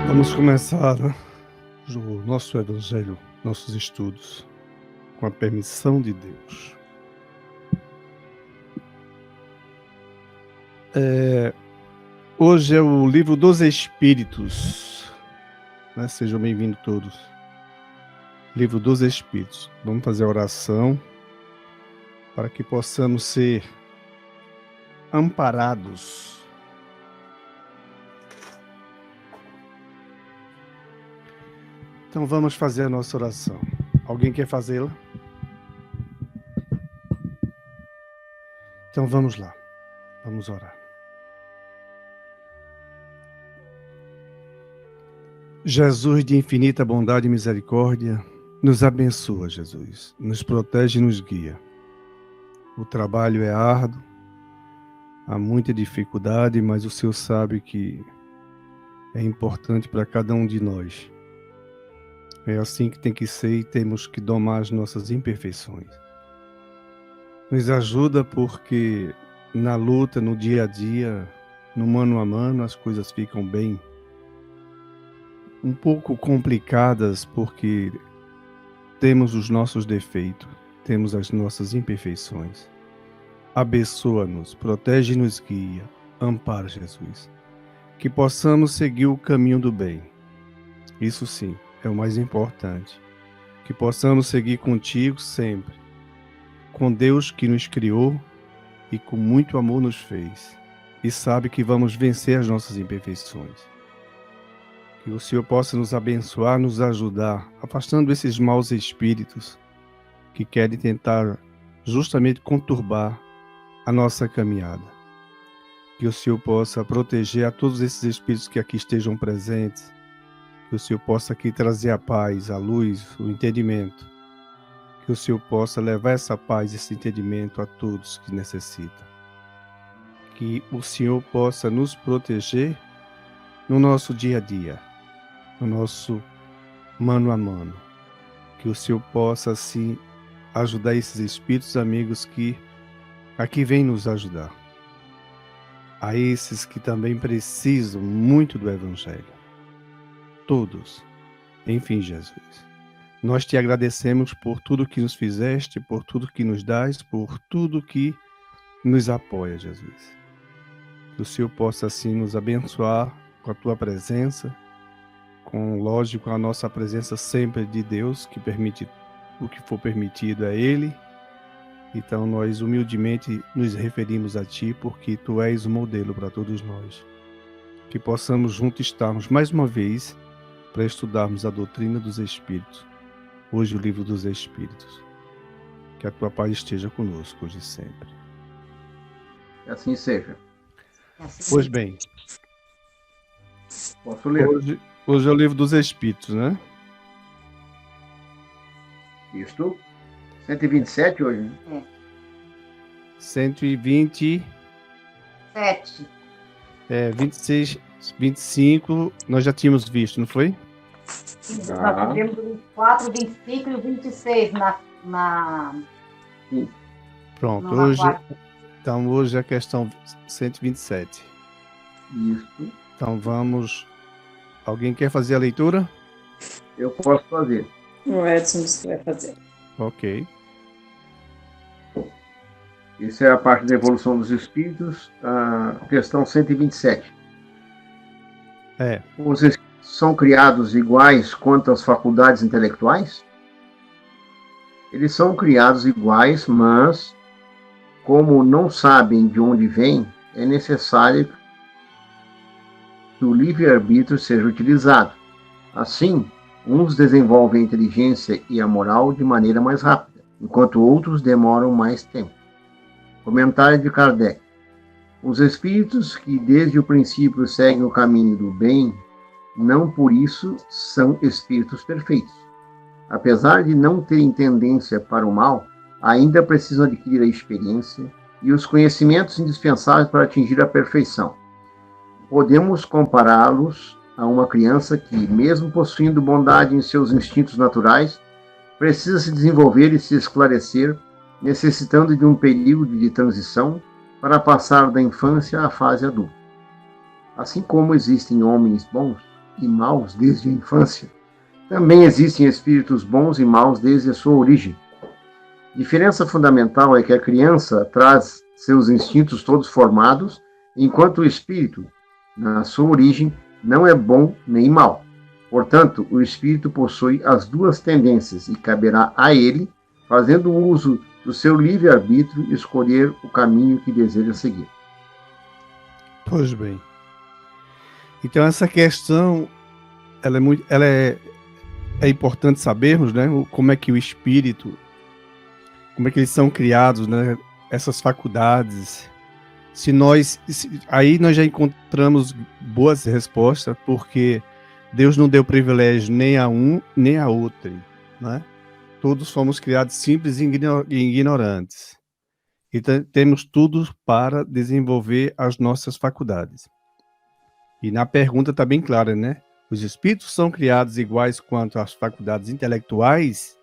Vamos começar o nosso Evangelho, nossos estudos, com a permissão de Deus. Hoje é o livro dos Espíritos, né? Sejam bem-vindos todos. Livro dos Espíritos. Vamos fazer a oração para que possamos ser amparados. Então vamos fazer a nossa oração. Alguém quer fazê-la? Então vamos lá. Vamos orar. Jesus de infinita bondade e misericórdia, nos abençoa, Jesus. Nos protege e nos guia. O trabalho é árduo, há muita dificuldade, mas o Senhor sabe que é importante para cada um de nós. É assim que tem que ser e temos que domar as nossas imperfeições. Nos ajuda porque na luta, no dia a dia, no mano a mano, as coisas ficam bem um pouco complicadas porque temos os nossos defeitos, temos as nossas imperfeições. Abençoa-nos, protege e nos guia, ampara, Jesus. Que possamos seguir o caminho do bem. Isso sim, é o mais importante. Que possamos seguir contigo sempre, com Deus que nos criou e com muito amor nos fez, e sabe que vamos vencer as nossas imperfeições. Que o Senhor possa nos abençoar, nos ajudar, afastando esses maus espíritos que querem tentar justamente conturbar a nossa caminhada. Que o Senhor possa proteger a todos esses espíritos que aqui estejam presentes. Que o Senhor possa aqui trazer a paz, a luz, o entendimento. Que o Senhor possa levar essa paz, esse entendimento a todos que necessitam. Que o Senhor possa nos proteger no nosso dia a dia, no nosso mano a mano. Que o Senhor possa, assim, ajudar esses espíritos amigos que aqui vêm nos ajudar. A esses que também precisam muito do Evangelho. Todos. Enfim, Jesus. Nós te agradecemos por tudo que nos fizeste, por tudo que nos dás, por tudo que nos apoia, Jesus. Que o Senhor possa, assim, nos abençoar com a tua presença, com, lógico, a nossa presença sempre de Deus, que permite o que for permitido a Ele. Então, nós humildemente nos referimos a Ti, porque Tu és o modelo para todos nós. Que possamos juntos estarmos mais uma vez para estudarmos a doutrina dos Espíritos. Hoje o livro dos Espíritos. Que a Tua paz esteja conosco hoje e sempre. Que assim seja. Pois bem. Posso ler? Hoje é o livro dos Espíritos, né? Isto. 127 hoje, né? 127. 26, 25, nós já tínhamos visto, não foi? Nós tivemos o 24, o 25 e o 26 Sim. Pronto, hoje é a questão 127. Isso. Então vamos... Alguém quer fazer a leitura? Eu posso fazer. O Edson vai fazer. Ok. Essa é a parte da evolução dos espíritos, a questão 127. Os espíritos são criados iguais quanto às faculdades intelectuais? Eles são criados iguais, mas, como não sabem de onde vêm, é necessário que o livre-arbítrio seja utilizado. Assim, uns desenvolvem a inteligência e a moral de maneira mais rápida, enquanto outros demoram mais tempo. Comentário de Kardec. Os espíritos que desde o princípio seguem o caminho do bem, não por isso são espíritos perfeitos. Apesar de não terem tendência para o mal, ainda precisam adquirir a experiência e os conhecimentos indispensáveis para atingir a perfeição. Podemos compará-los a uma criança que, mesmo possuindo bondade em seus instintos naturais, precisa se desenvolver e se esclarecer, necessitando de um período de transição para passar da infância à fase adulta. Assim como existem homens bons, e maus desde a infância, também existem espíritos bons e maus desde a sua origem. A diferença fundamental é que a criança traz seus instintos todos formados, enquanto o espírito, na sua origem, não é bom nem mau. Portanto, o espírito possui as duas tendências e caberá a ele, fazendo uso do seu livre-arbítrio, escolher o caminho que deseja seguir. Pois bem. Então essa questão, é importante sabermos, né, como é que o espírito, como é que eles são criados, né, essas faculdades. Aí nós já encontramos boas respostas, porque Deus não deu privilégio nem a um nem a outro, né? Todos fomos criados simples e ignorantes. Então temos tudo para desenvolver as nossas faculdades. E na pergunta está bem clara, né? Os espíritos são criados iguais quanto às faculdades intelectuais,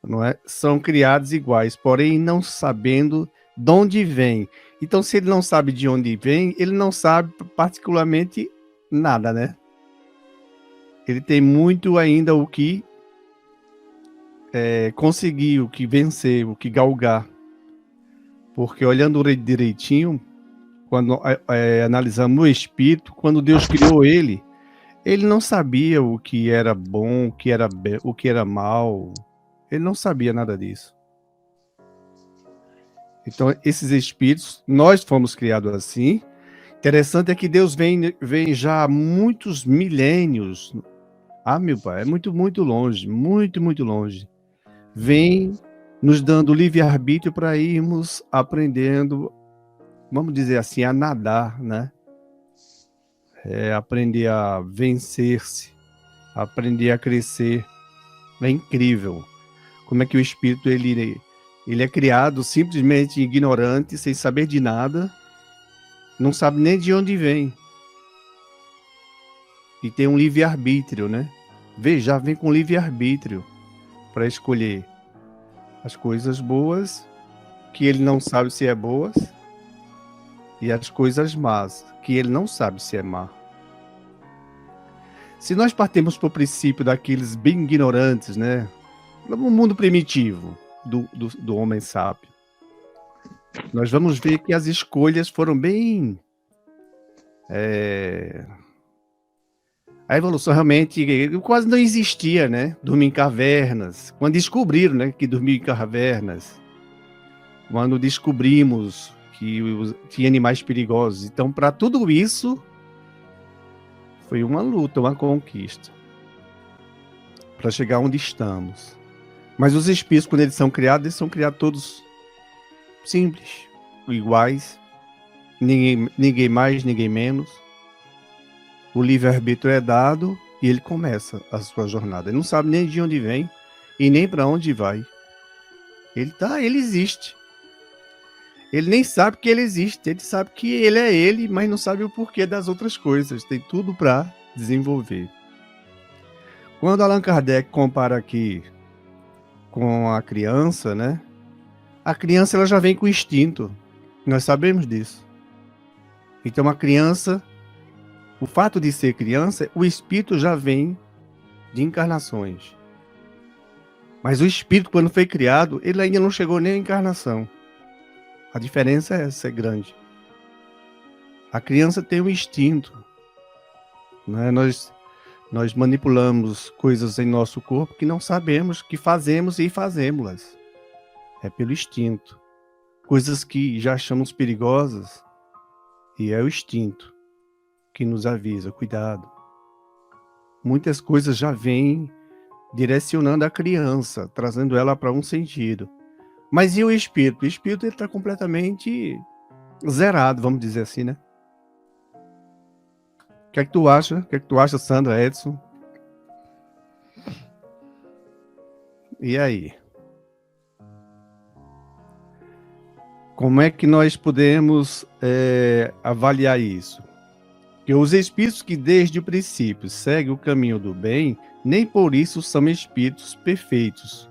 não é? São criados iguais, porém não sabendo de onde vem. Então, se ele não sabe de onde vem, ele não sabe particularmente nada, né? Ele tem muito ainda o que conseguir, o que vencer, o que galgar. Porque olhando direitinho, quando analisamos o espírito, quando Deus criou ele não sabia o que era bom, o que era mal. Ele não sabia nada disso. Então, esses espíritos, nós fomos criados assim. Interessante é que Deus vem já há muitos milênios. Ah, meu pai, é muito, muito longe, muito, muito longe. Vem nos dando livre-arbítrio para irmos aprendendo, vamos dizer assim, a nadar, né? Aprender a vencer-se, aprender a crescer. É incrível como é que o espírito ele é criado simplesmente ignorante, sem saber de nada, não sabe nem de onde vem. E tem um livre-arbítrio, né? Já vem com livre-arbítrio para escolher as coisas boas, que ele não sabe se é boas, e as coisas más, que ele não sabe se é má. Se nós partimos para o princípio daqueles bem ignorantes, né? No mundo primitivo do homem sábio, nós vamos ver que as escolhas foram bem... A evolução realmente quase não existia, né? Dormir em cavernas. Quando descobriram, né, que dormir em cavernas, quando descobrimos que tinha animais perigosos. Então, para tudo isso, foi uma luta, uma conquista, para chegar onde estamos. Mas os espíritos, quando eles são criados todos simples, iguais, ninguém mais, ninguém menos. O livre-arbítrio é dado e ele começa a sua jornada. Ele não sabe nem de onde vem e nem para onde vai. Ele existe. Ele nem sabe que ele existe. Ele sabe que ele é ele, mas não sabe o porquê das outras coisas. Tem tudo para desenvolver. Quando Allan Kardec compara aqui com a criança, né? A criança ela já vem com instinto. Nós sabemos disso. Então a criança, o fato de ser criança, o espírito já vem de encarnações. Mas o espírito, quando foi criado, ele ainda não chegou nem à encarnação. A diferença é grande. A criança tem um instinto, né? Nós manipulamos coisas em nosso corpo que não sabemos, que fazemos e fazemos-las. É pelo instinto. Coisas que já achamos perigosas, e é o instinto que nos avisa, cuidado. Muitas coisas já vêm direcionando a criança, trazendo ela para um sentido. Mas e o espírito? O espírito está completamente zerado, vamos dizer assim, né? O que é que tu acha? O que é que tu acha, Sandra, Edson? E aí? Como é que nós podemos avaliar isso? Que os espíritos que desde o princípio seguem o caminho do bem, nem por isso são espíritos perfeitos.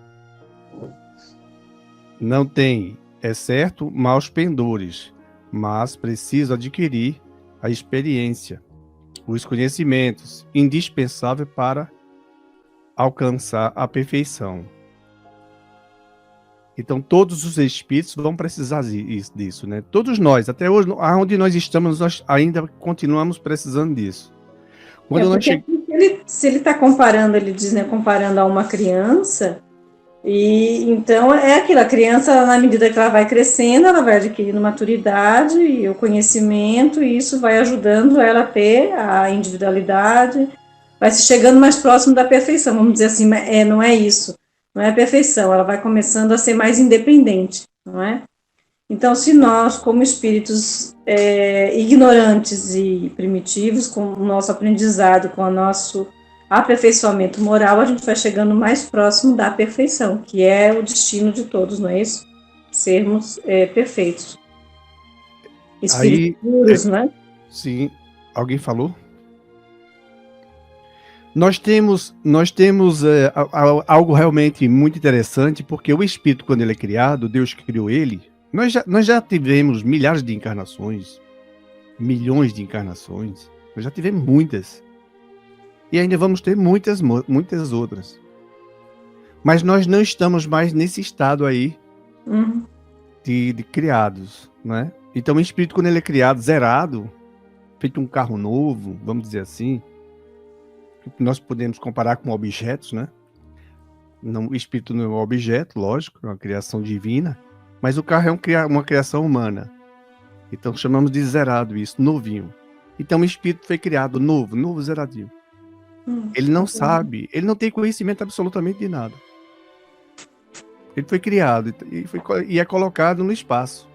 Não tem, é certo, maus pendores, mas precisam adquirir a experiência. os conhecimentos indispensáveis para alcançar a perfeição. Então, todos os espíritos vão precisar disso, né? Todos nós, até hoje, aonde nós estamos, nós ainda continuamos precisando disso. Quando nós se ele está comparando, ele diz, né, comparando a uma criança, e então é aquilo, a criança, na medida que ela vai crescendo, ela vai adquirindo maturidade e o conhecimento, e isso vai ajudando ela a ter a individualidade, vai se chegando mais próximo da perfeição, vamos dizer assim, não é isso. Não é a perfeição, ela vai começando a ser mais independente, não é? Então, se nós, como espíritos ignorantes e primitivos, com o nosso aprendizado, com o nosso aperfeiçoamento moral, a gente vai chegando mais próximo da perfeição, que é o destino de todos, não é isso? Sermos perfeitos. Espíritos puros, não é? Sim. Alguém falou? Nós temos algo realmente muito interessante, porque o espírito, quando ele é criado, Deus criou ele, nós já tivemos milhares de encarnações, milhões de encarnações, nós já tivemos muitas, e ainda vamos ter muitas outras. Mas nós não estamos mais nesse estado aí de criados, né? Então o espírito, quando ele é criado, zerado, feito um carro novo, vamos dizer assim, nós podemos comparar com objetos, né? Não, o espírito não é um objeto, lógico, é uma criação divina, mas o carro é uma criação humana. Então chamamos de zerado isso, novinho. Então o espírito foi criado novo, zeradinho. Ele não sabe, ele não tem conhecimento absolutamente de nada. Ele foi criado e é colocado no espaço.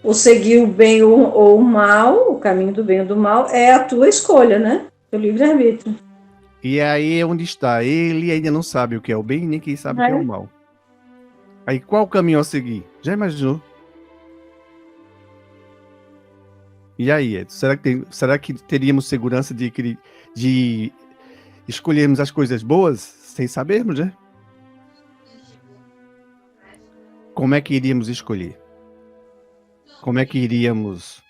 O seguir o bem ou o mal, o caminho do bem ou do mal, é a tua escolha, né? Teu livre-arbítrio. E aí é onde está. Ele ainda não sabe o que é o bem, nem quem sabe o que é o mal. Aí qual o caminho a seguir? Já imaginou? E aí, Ed? Será que teríamos segurança de escolhermos as coisas boas sem sabermos, né? Como é que iríamos escolher? Como é que iríamos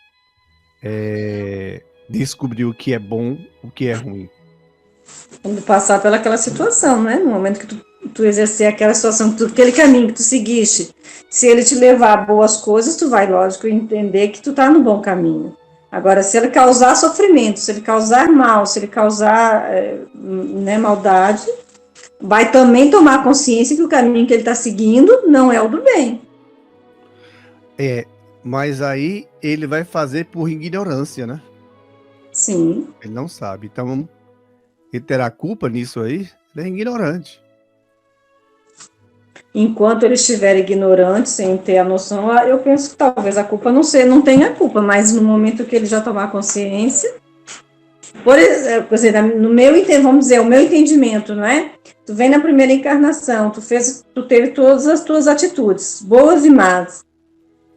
descobrir o que é bom, o que é ruim? Quando passar pelaquela situação, né? No momento que tu exercer aquela situação, aquele caminho que tu seguiste, se ele te levar a boas coisas, tu vai, lógico, entender que tu tá no bom caminho. Agora, se ele causar sofrimento, se ele causar mal, se ele causar maldade, vai também tomar consciência que o caminho que ele está seguindo não é o do bem. Mas aí ele vai fazer por ignorância, né? Sim. Ele não sabe. Então, ele terá culpa nisso aí? Ele é ignorante. Enquanto ele estiver ignorante, sem ter a noção, eu penso que talvez a culpa não tenha culpa, mas no momento que ele já tomar consciência, por exemplo, no meu, vamos dizer, o meu entendimento, não é? Tu vem na primeira encarnação, tu teve todas as tuas atitudes, boas e más.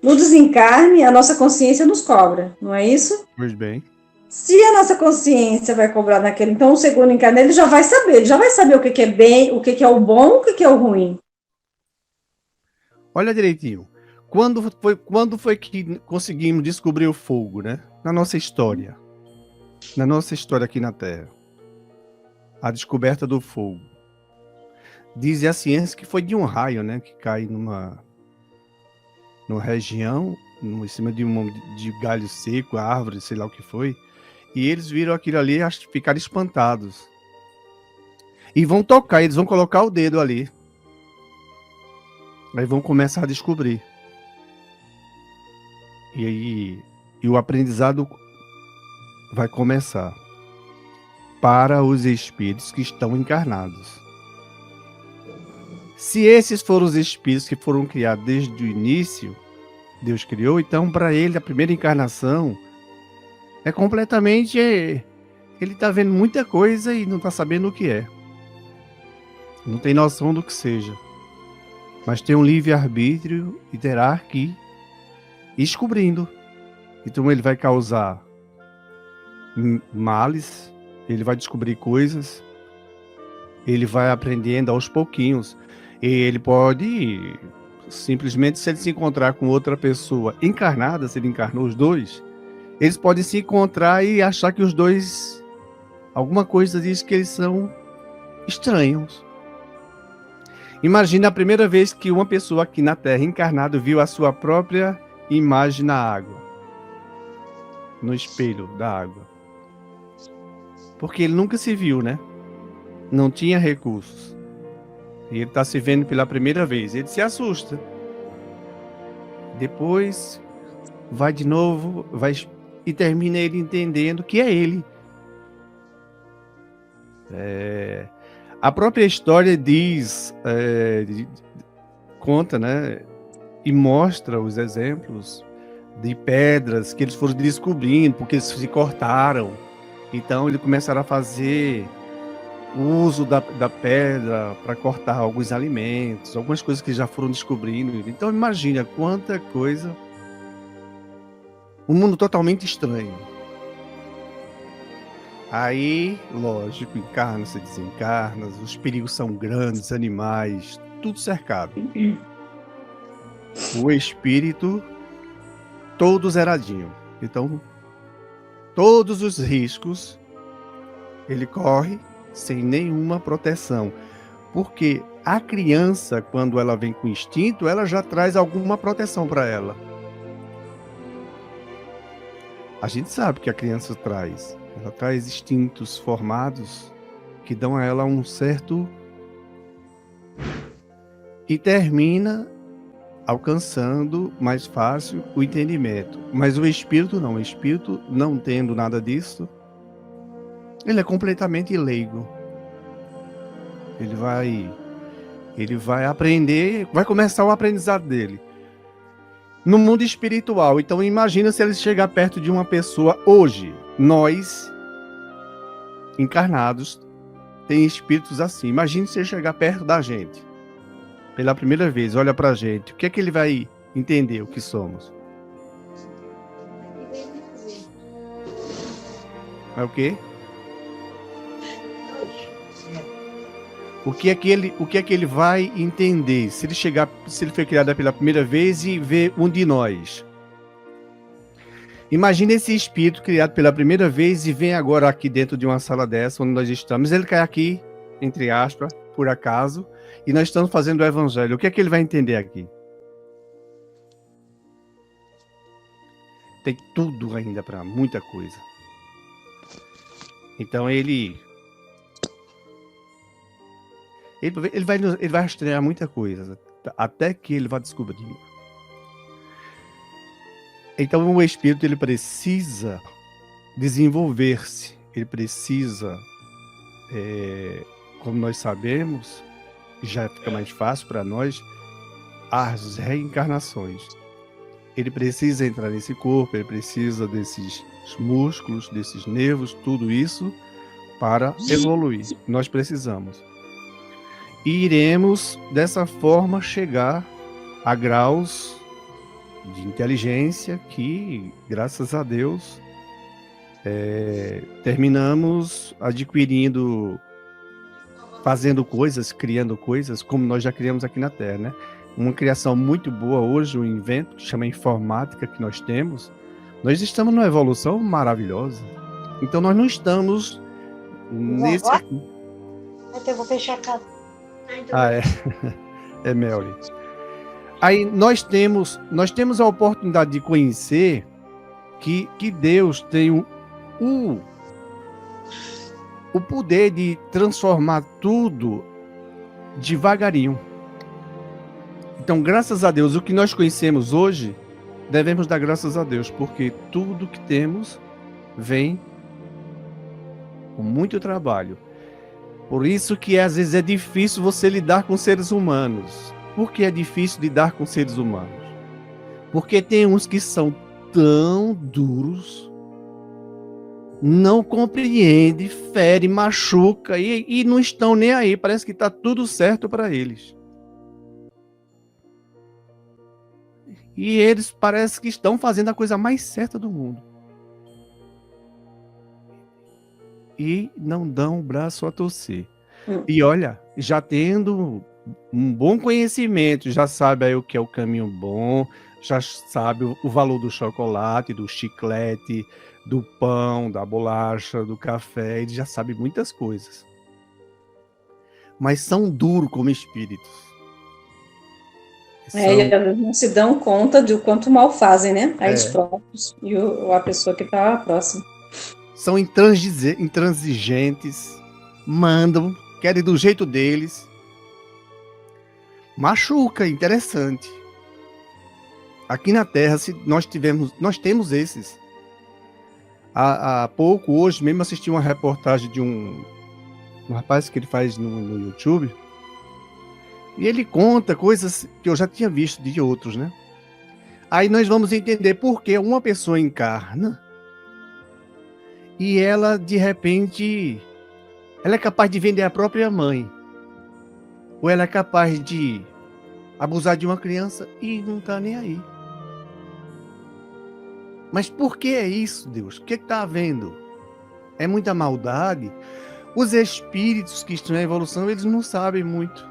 No desencarne, a nossa consciência nos cobra, não é isso? Pois bem. Se a nossa consciência vai cobrar naquele, então o segundo encarne, ele já vai saber o que é bem, o que é o bom, o que é o ruim. Olha direitinho. Quando foi que conseguimos descobrir o fogo, né? Na nossa história. Na nossa história aqui na Terra. A descoberta do fogo. Diz a ciência que foi de um raio, né? Que cai numa região, em cima de galho seco, árvore, sei lá o que foi. E eles viram aquilo ali e ficaram espantados. E vão tocar, eles vão colocar o dedo ali. Aí vão começar a descobrir. E o aprendizado vai começar para os espíritos que estão encarnados. Se esses foram os espíritos que foram criados desde o início, Deus criou, então para ele a primeira encarnação é completamente... Ele está vendo muita coisa e não está sabendo o que é. Não tem noção do que seja. Mas tem um livre-arbítrio e terá que ir descobrindo. Então ele vai causar males, ele vai descobrir coisas, ele vai aprendendo aos pouquinhos. E ele pode, simplesmente, se ele se encontrar com outra pessoa encarnada, se ele encarnou os dois, eles podem se encontrar e achar que os dois Alguma coisa diz que eles são estranhos. Imagina a primeira vez que uma pessoa aqui na Terra, encarnado, viu a sua própria imagem na água. No espelho da água. Porque ele nunca se viu, né? Não tinha recursos. E ele está se vendo pela primeira vez. Ele se assusta. Depois vai de novo, e termina ele entendendo que é ele. A própria história diz, conta, né? E mostra os exemplos de pedras que eles foram descobrindo, porque eles se cortaram. Então eles começaram a fazer uso da pedra para cortar alguns alimentos, algumas coisas que já foram descobrindo. Então imagina quanta coisa. Um mundo totalmente estranho. Aí, lógico, encarna-se, desencarna, os perigos são grandes, animais, tudo cercado. O espírito, todo zeradinho. Então, todos os riscos, ele corre sem nenhuma proteção. Porque a criança, quando ela vem com instinto, ela já traz alguma proteção para ela. A gente sabe que a criança traz. Ela traz instintos formados que dão a ela um certo... E termina alcançando mais fácil o entendimento. Mas o espírito não. O espírito, não tendo nada disso, ele é completamente leigo. Ele vai aprender, vai começar o aprendizado dele. No mundo espiritual. Então imagina se ele chegar perto de uma pessoa hoje. Nós, encarnados, tem espíritos assim. Imagine se ele chegar perto da gente. Pela primeira vez, olha pra gente. O que é que ele vai entender o que somos? É o quê? O que é que ele vai entender se ele foi criado pela primeira vez e ver um de nós? Imagina esse espírito criado pela primeira vez e vem agora aqui dentro de uma sala dessa, onde nós estamos. Ele cai aqui, entre aspas, por acaso, e nós estamos fazendo o evangelho. O que é que ele vai entender aqui? Tem tudo ainda para muita coisa. Então ele vai rastrear muita coisa, até que ele vai descobrindo. Então o espírito, ele precisa desenvolver-se, ele precisa, como nós sabemos, já fica mais fácil para nós, as reencarnações. Ele precisa entrar nesse corpo, ele precisa desses músculos, desses nervos, tudo isso para evoluir. Nós precisamos. E iremos, dessa forma, chegar a graus de inteligência que, graças a Deus, terminamos adquirindo, fazendo coisas, criando coisas, como nós já criamos aqui na Terra, né? Uma criação muito boa hoje, um invento que chama informática que nós temos. Nós estamos numa evolução maravilhosa. Então nós não estamos nesse... Eu vou fechar a casa. Ah, é. É Melly. Aí nós temos a oportunidade de conhecer que Deus tem o poder de transformar tudo devagarinho. Então, graças a Deus, o que nós conhecemos hoje, devemos dar graças a Deus, porque tudo que temos vem com muito trabalho. Por isso que às vezes é difícil você lidar com seres humanos. Por que é difícil lidar com seres humanos? Porque tem uns que são tão duros, não compreende, fere, machuca e não estão nem aí. Parece que está tudo certo para eles. E eles parece que estão fazendo a coisa mais certa do mundo. E não dão o braço a torcer. E olha, já tendo um bom conhecimento, já sabe aí o que é o caminho bom, já sabe o valor do chocolate, do chiclete, do pão, da bolacha, do café, ele já sabe muitas coisas. Mas são duros como espíritos. E eles não se dão conta de o quanto mal fazem, né? A eles próprios e a pessoa que está próxima. São intransigentes, mandam, querem do jeito deles. Machuca, interessante. Aqui na Terra, nós temos esses. Há pouco, hoje mesmo, assisti uma reportagem de um rapaz que ele faz no YouTube. E ele conta coisas que eu já tinha visto de outros, né? Aí nós vamos entender por que uma pessoa encarna e ela, de repente, ela é capaz de vender a própria mãe. Ou ela é capaz de abusar de uma criança e não tá nem aí. Mas por que é isso, Deus? O que está havendo? É muita maldade? Os espíritos que estão na evolução, eles não sabem muito.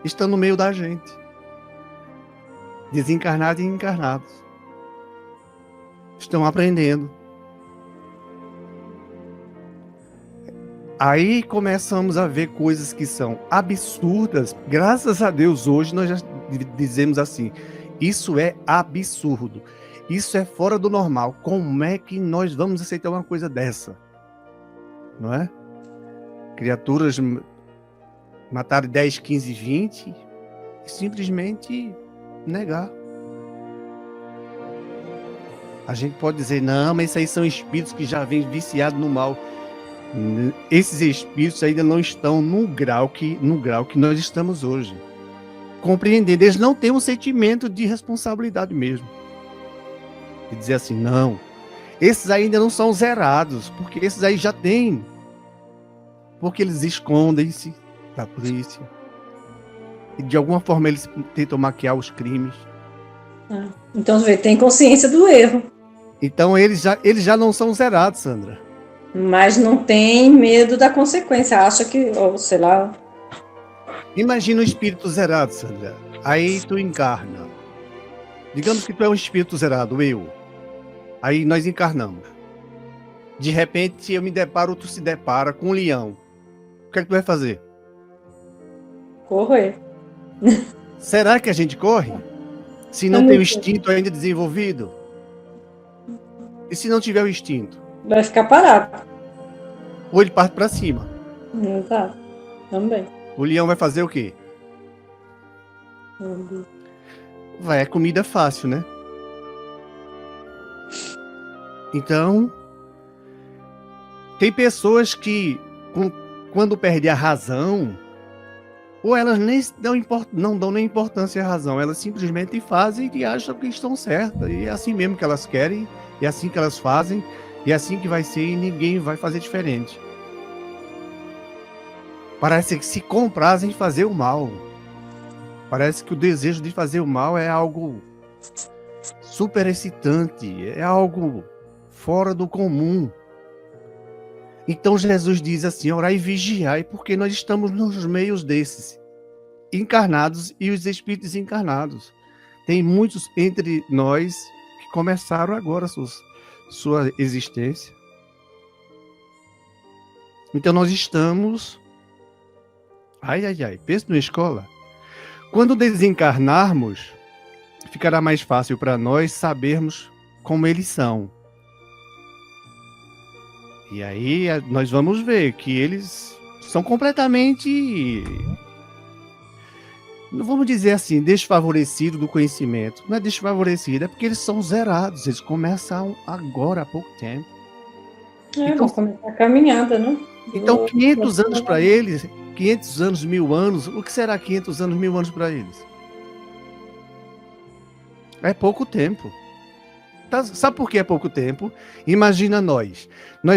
Estão no meio da gente. Desencarnados e encarnados. Estão aprendendo. Aí começamos a ver coisas que são absurdas. Graças a Deus, hoje nós já dizemos assim, isso é absurdo. Isso é fora do normal. Como é que nós vamos aceitar uma coisa dessa? Não é? Criaturas mataram 10, 15, 20 e simplesmente negar. A gente pode dizer, não, mas isso aí são espíritos que já vêm viciados no mal. Esses espíritos ainda não estão no grau que nós estamos hoje. Compreendendo, eles não têm um sentimento de responsabilidade mesmo. E dizer assim, não, esses ainda não são zerados, porque esses aí já têm. Porque eles escondem-se da polícia. E de alguma forma eles tentam maquiar os crimes. Então, você tem consciência do erro. Então eles já não são zerados, Sandra. Mas não tem medo da consequência. Acha que, ou sei lá. Imagina um espírito zerado, Sandra. Aí tu encarna. Digamos que tu é um espírito zerado, eu. Aí nós encarnamos. De repente eu me deparo, tu se depara com um leão. O que é que tu vai fazer? Correr. Será que a gente corre? Se não tem o instinto ainda desenvolvido? E se não tiver o instinto? Vai ficar parado. Ou ele parte para cima? Tá. Também. O leão vai fazer o quê? É comida fácil, né? Então, tem pessoas que, quando perdem a razão, ou elas não dão nem importância à razão, elas simplesmente fazem e acham que estão certas, e é assim mesmo que elas querem, é assim que elas fazem, e é assim que vai ser, e ninguém vai fazer diferente. Parece que se comprazem em fazer o mal. Parece que o desejo de fazer o mal é algo super excitante, é algo fora do comum. Então Jesus diz assim, orai e vigiai, porque nós estamos nos meios desses, encarnados e os espíritos encarnados. Tem muitos entre nós que começaram agora sua existência. Então nós estamos... pensa numa escola. Quando desencarnarmos, ficará mais fácil para nós sabermos como eles são. E aí nós vamos ver que eles são completamente, não vamos dizer assim, desfavorecidos do conhecimento. Não é desfavorecido, é porque eles são zerados. Eles começam agora, há pouco tempo. Então, vamos começar a caminhada, né? Então, 500 anos para eles, 500 anos, 1000 anos, o que será 500 anos, 1000 anos para eles? É pouco tempo. Sabe por que é pouco tempo? Imagina nós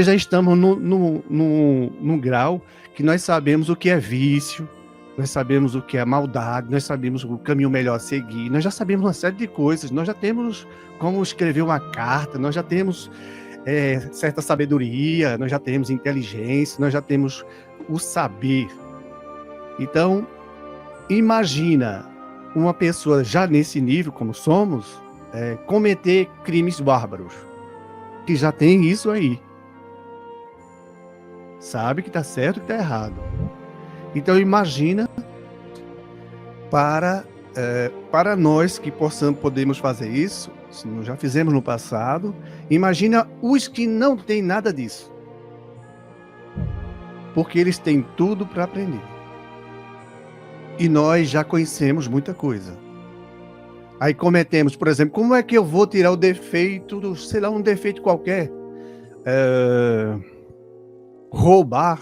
já estamos num grau que nós sabemos o que é vício, nós sabemos o que é maldade, nós sabemos o caminho melhor a seguir, nós já sabemos uma série de coisas, nós já temos como escrever uma carta, nós já temos certa sabedoria, nós já temos inteligência, nós já temos o saber. Então, imagina uma pessoa já nesse nível, como somos, cometer crimes bárbaros, que já tem isso aí. Sabe que está certo e que está errado. Então imagina para nós que podemos fazer isso, se nós já fizemos no passado, imagina os que não têm nada disso. Porque eles têm tudo para aprender. E nós já conhecemos muita coisa. Aí cometemos, por exemplo, como é que eu vou tirar o defeito, sei lá, um defeito qualquer? Roubar.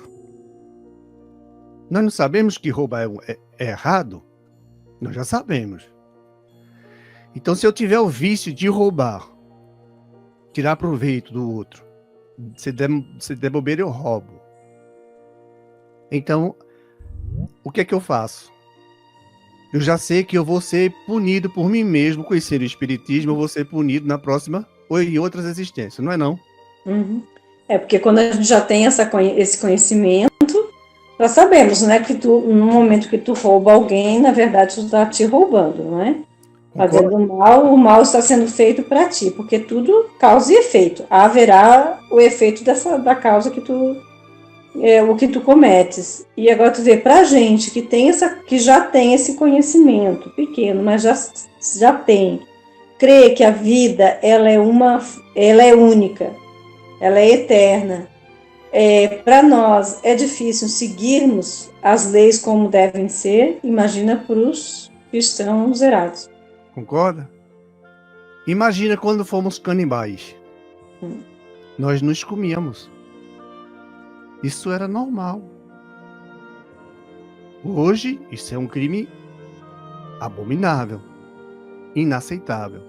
Nós não sabemos que roubar é errado? Nós já sabemos. Então, se eu tiver o vício de roubar, tirar proveito do outro, se der bobeira, eu roubo. Então, o que é que eu faço? Eu já sei que eu vou ser punido por mim mesmo, conhecer o espiritismo, eu vou ser punido na próxima ou em outras existências, não é não? Uhum. Porque quando a gente já tem esse conhecimento, nós sabemos, né, que no momento que tu rouba alguém, na verdade tu está te roubando, não é? Fazendo mal, o mal está sendo feito para ti, porque tudo causa e efeito. Haverá o efeito da causa que o que tu cometes. E agora tu vê, pra gente que já tem esse conhecimento pequeno, mas já tem, crê que a vida ela é única, ela é eterna. Para nós é difícil seguirmos as leis como devem ser, imagina para os cristãos zerados. Concorda? Imagina quando fomos canibais. Nós nos comíamos. Isso era normal. Hoje, isso é um crime abominável, inaceitável.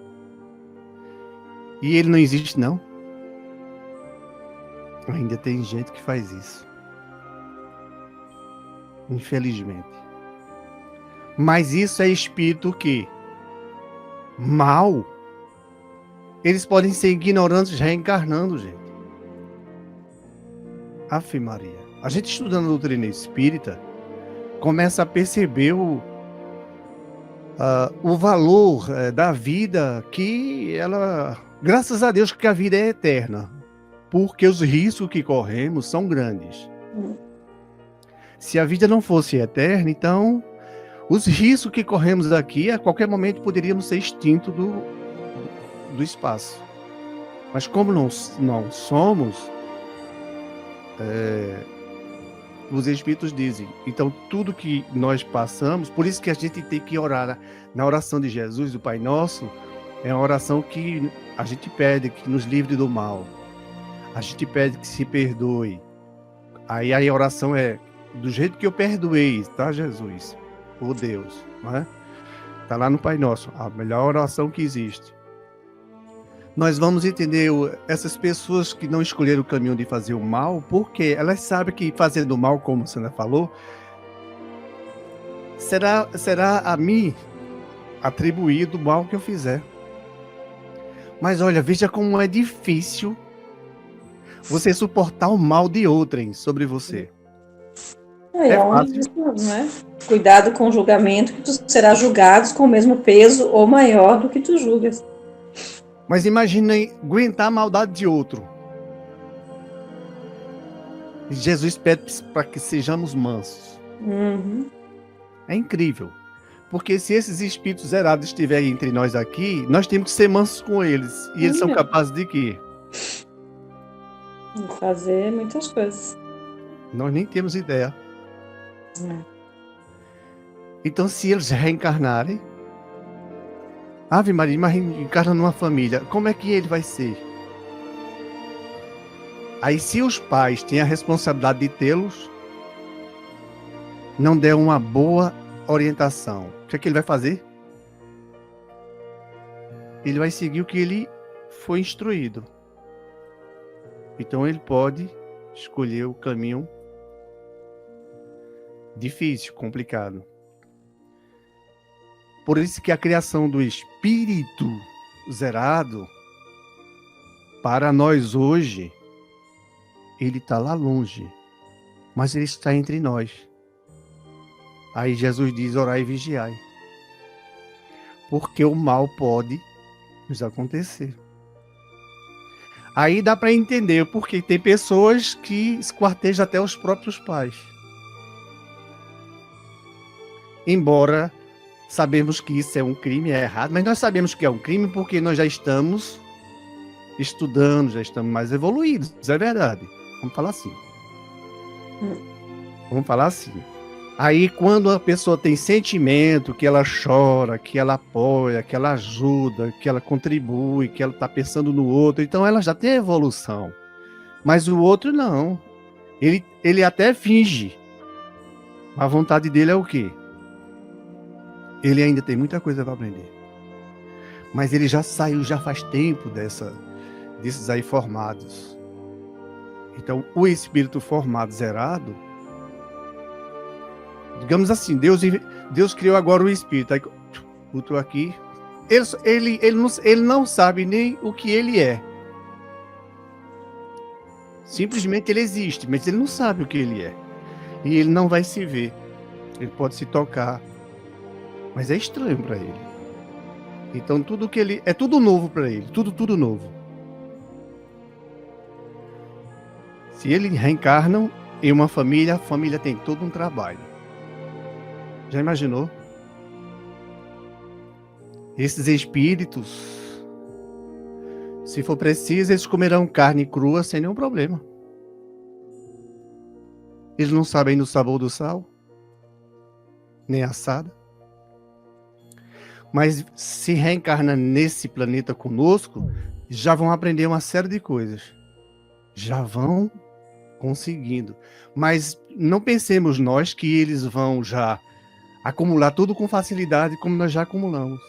E ele não existe, não? Ainda tem gente que faz isso. Infelizmente. Mas isso é espírito que mal. Eles podem ser ignorantes reencarnando, gente. Afe Maria. A gente estudando a doutrina espírita começa a perceber o valor da vida, que ela, graças a Deus que a vida é eterna, porque os riscos que corremos são grandes. Se a vida não fosse eterna, então os riscos que corremos aqui, a qualquer momento poderíamos ser extintos do espaço. Mas como não somos, os Espíritos dizem, então tudo que nós passamos, por isso que a gente tem que orar na oração de Jesus, do Pai Nosso, é uma oração que a gente pede que nos livre do mal, a gente pede que se perdoe. Aí a oração é do jeito que eu perdoei, tá, Jesus? Ô Deus, não é? Tá lá no Pai Nosso, a melhor oração que existe. Nós vamos entender essas pessoas que não escolheram o caminho de fazer o mal, porque elas sabem que fazendo o mal, como a Sandra falou, será a mim atribuído o mal que eu fizer. Mas olha, veja como é difícil você suportar o mal de outrem sobre você. É fácil. Não é? Cuidado com o julgamento, que tu serás julgado com o mesmo peso ou maior do que tu julgas. Mas imagina aguentar a maldade de outro. Jesus pede para que sejamos mansos. Uhum. É incrível. Porque se esses espíritos zerados estiverem entre nós aqui, nós temos que ser mansos com eles. E eles são capazes de quê? De fazer muitas coisas. Nós nem temos ideia. Então, se eles reencarnarem, Ave Maria, mas reencarna numa família, como é que ele vai ser? Aí, se os pais têm a responsabilidade de tê-los, não der uma boa orientação, o que é que ele vai fazer? Ele vai seguir o que ele foi instruído. Então, ele pode escolher o caminho difícil, complicado. Por isso que a criação do espírito zerado, para nós hoje, ele está lá longe, mas ele está entre nós. Aí Jesus diz, orai e vigiai. porque o mal pode nos acontecer. Aí dá para entender porque tem pessoas que esquartejam até os próprios pais. Embora sabemos que isso é um crime, é errado, mas nós sabemos que é um crime porque nós já estamos estudando, já estamos mais evoluídos, é verdade. Vamos falar assim. Vamos falar assim. Aí quando a pessoa tem sentimento, que ela chora, que ela apoia, que ela ajuda, que ela contribui, que ela está pensando no outro, então ela já tem evolução. Mas o outro não. Ele até finge. A vontade dele é o quê? Ele ainda tem muita coisa para aprender. Mas ele já saiu, já faz tempo desses aí formados. Então, o espírito formado, zerado, digamos assim, Deus criou agora o espírito. Aí, botou aqui. Ele não sabe nem o que ele é. Simplesmente ele existe, mas ele não sabe o que ele é. E ele não vai se ver. Ele pode se tocar. Mas é estranho para ele. Então tudo que ele... É tudo novo para ele. Tudo novo. Se ele reencarna em uma família, a família tem todo um trabalho. Já imaginou? Esses espíritos, se for preciso, eles comerão carne crua sem nenhum problema. Eles não sabem do sabor do sal, nem assada. Mas se reencarna nesse planeta conosco, já vão aprender uma série de coisas. Já vão conseguindo. Mas não pensemos nós que eles vão já acumular tudo com facilidade como nós já acumulamos.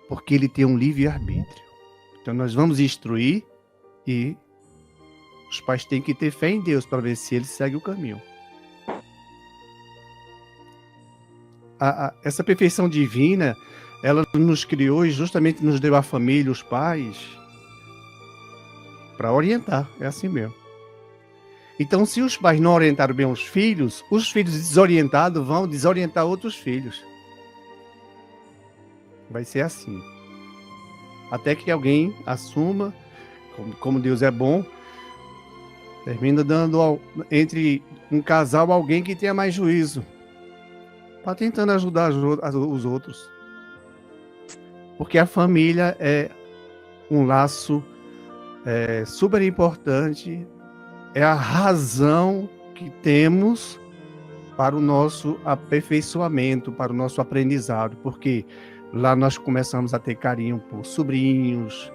Porque ele tem um livre-arbítrio. Então nós vamos instruir e os pais têm que ter fé em Deus para ver se ele segue o caminho. Essa perfeição divina, ela nos criou e justamente nos deu a família, os pais, para orientar. É assim mesmo. Então, se os pais não orientaram bem os filhos desorientados vão desorientar outros filhos. Vai ser assim. Até que alguém assuma, como Deus é bom, termina dando entre um casal alguém que tenha mais juízo. Está tentando ajudar os outros. Porque a família é um laço super importante, é a razão que temos para o nosso aperfeiçoamento, para o nosso aprendizado, porque lá nós começamos a ter carinho por sobrinhos,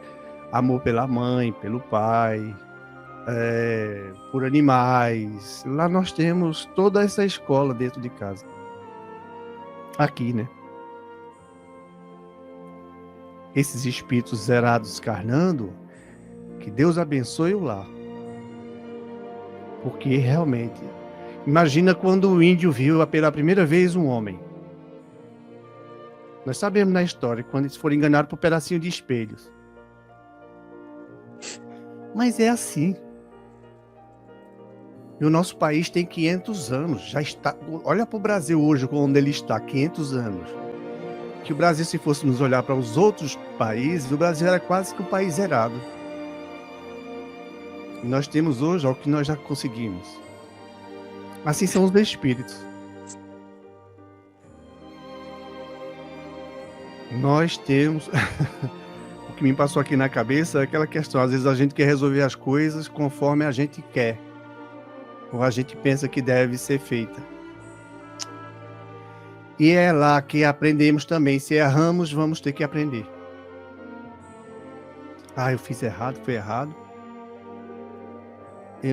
amor pela mãe, pelo pai, por animais. Lá nós temos toda essa escola dentro de casa. Aqui, né? Esses espíritos zerados carnando, que Deus abençoe o lar. Porque realmente, imagina quando o índio viu pela primeira vez um homem. Nós sabemos na história, quando eles foram enganados por um pedacinho de espelhos. Mas é assim. E o nosso país tem 500 anos, já está... Olha para o Brasil hoje, onde ele está, 500 anos. Que o Brasil, se fôssemos olhar para os outros países, o Brasil era quase que um país zerado. E nós temos hoje o que nós já conseguimos. Assim são os espíritos. Nós temos... O que me passou aqui na cabeça é aquela questão, às vezes a gente quer resolver as coisas conforme a gente quer. Ou a gente pensa que deve ser feita. E é lá que aprendemos também. Se erramos, vamos ter que aprender. Ah, eu fiz errado, foi errado.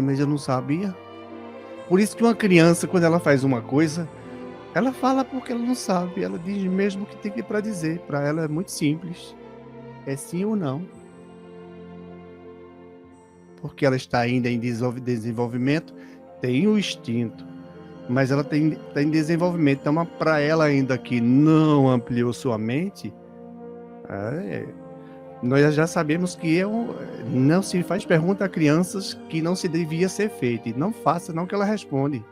Mas eu não sabia. Por isso que uma criança, quando ela faz uma coisa, ela fala porque ela não sabe. Ela diz mesmo o que tem para dizer. Para ela é muito simples. É sim ou não. Porque ela está ainda em desenvolvimento. Tem o instinto, mas ela tem desenvolvimento. Então, para ela ainda que não ampliou sua mente, nós já sabemos que não se faz pergunta a crianças que não se devia ser feita. E não faça, não, que ela responde.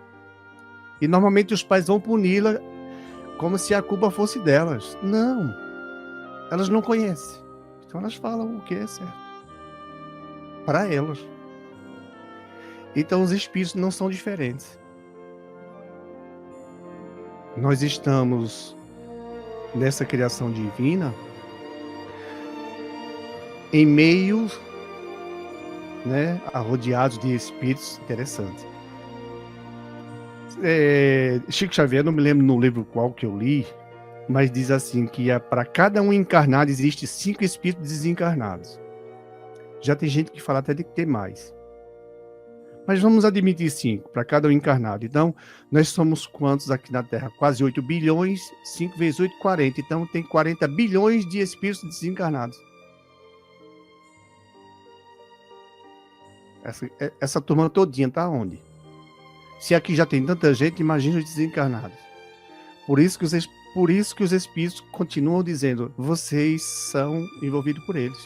E normalmente os pais vão puni-la como se a culpa fosse delas. Não, elas não conhecem. Então elas falam o que é certo para elas. Então os espíritos não são diferentes. Nós estamos nessa criação divina em meio, né, rodeados de espíritos interessantes. Chico Xavier, não me lembro no livro qual que eu li, mas diz assim que para cada um encarnado existe 5 espíritos desencarnados. Já tem gente que fala até de ter mais. Mas vamos admitir 5 para cada um encarnado. Então, nós somos quantos aqui na Terra? Quase 8 bilhões, 5 vezes 8, 40. Então, tem 40 bilhões de espíritos desencarnados. Essa turma todinha está onde? Se aqui já tem tanta gente, imagina os desencarnados. Por isso que os espíritos continuam dizendo, vocês são envolvidos por eles.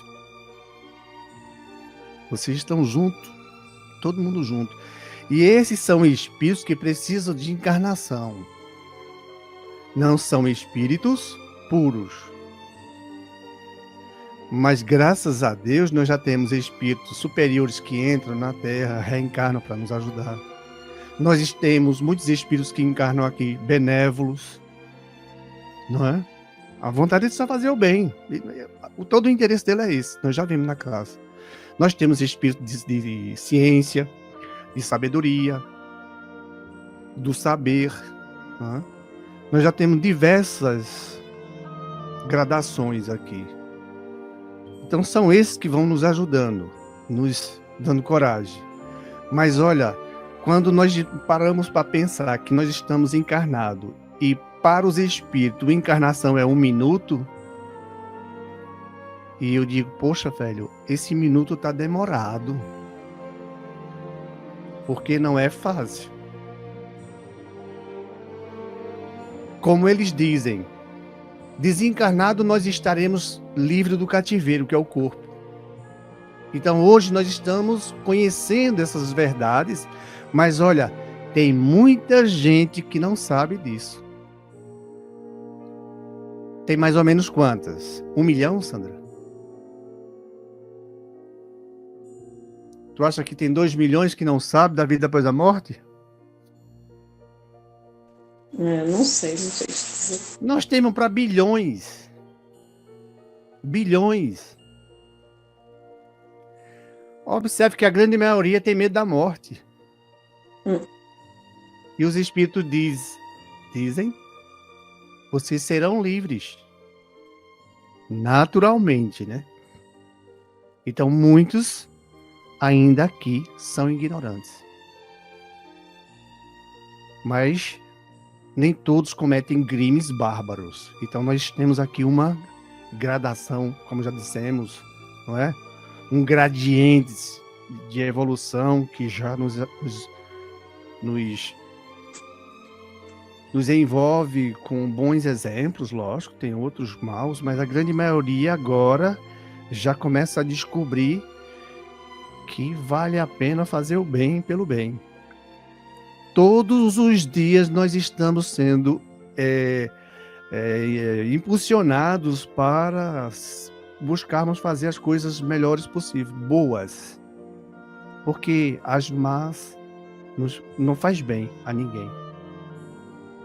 Vocês estão juntos, todo mundo junto. E esses são espíritos que precisam de encarnação. Não são espíritos puros. Mas graças a Deus nós já temos espíritos superiores que entram na Terra, reencarnam para nos ajudar. Nós temos muitos espíritos que encarnam aqui, benévolos, não é? A vontade é de só fazer o bem. Todo o interesse dele é esse. Nós já vimos na classe. Nós temos espíritos de ciência, de sabedoria, do saber. Não é? Nós já temos diversas gradações aqui. Então são esses que vão nos ajudando, nos dando coragem. Mas olha, quando nós paramos para pensar que nós estamos encarnados e para os espíritos, a encarnação é 1 minuto, e eu digo, poxa, velho, esse minuto tá demorado. Porque não é fácil. Como eles dizem, desencarnado nós estaremos livres do cativeiro, que é o corpo. Então hoje nós estamos conhecendo essas verdades, mas olha, tem muita gente que não sabe disso. Tem mais ou menos quantas? 1 milhão, Sandra? Tu acha que tem 2 milhões que não sabem da vida após a morte? Não sei dizer. Nós temos para bilhões. Bilhões. Observe que a grande maioria tem medo da morte. E os espíritos dizem, vocês serão livres. Naturalmente, né? Então, muitos ainda aqui são ignorantes. Mas nem todos cometem crimes bárbaros. Então nós temos aqui uma gradação, como já dissemos, não é? Um gradiente de evolução que já nos envolve com bons exemplos, lógico, tem outros maus, mas a grande maioria agora já começa a descobrir que vale a pena fazer o bem pelo bem. Todos os dias nós estamos sendo impulsionados para buscarmos fazer as coisas melhores possíveis, boas. Porque as más não faz bem a ninguém.